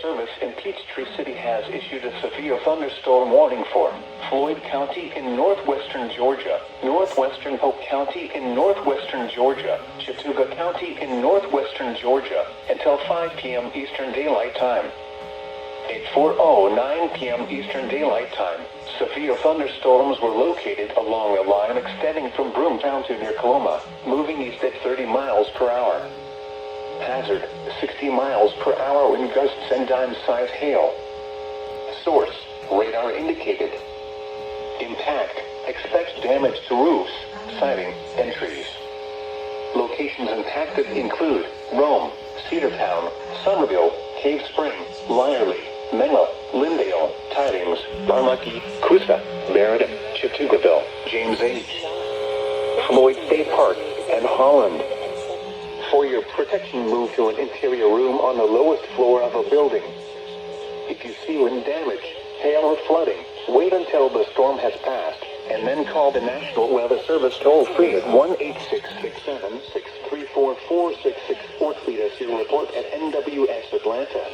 Service in Peachtree City has issued a severe thunderstorm warning for Floyd County in northwestern Georgia, northwestern Polk County in northwestern Georgia, Chattooga County in northwestern Georgia, until 5 p.m. Eastern Daylight Time. At 4:09 p.m. Eastern Daylight Time, severe thunderstorms were located along a line extending from Broomtown to near Coloma, moving east at 30 miles per hour. Hazard, 60 miles per hour wind gusts and dime-size hail. Source, radar indicated. Impact, expect damage to roofs, siding, and trees. Locations impacted include Rome, Cedartown, Somerville, Cave Spring, Lyerly, Menlo, Lindale, Tidings, Barmucky, Coosa, Meriden, Chattoogaville, James H., Floyd State Park, and Holland. For your protection, move to an interior room on the lowest floor of a building. If you see wind damage, hail or flooding, wait until the storm has passed, and then call the National Weather Service toll-free at 1-866-7-634-4664. Tweet us your report at NWS Atlanta.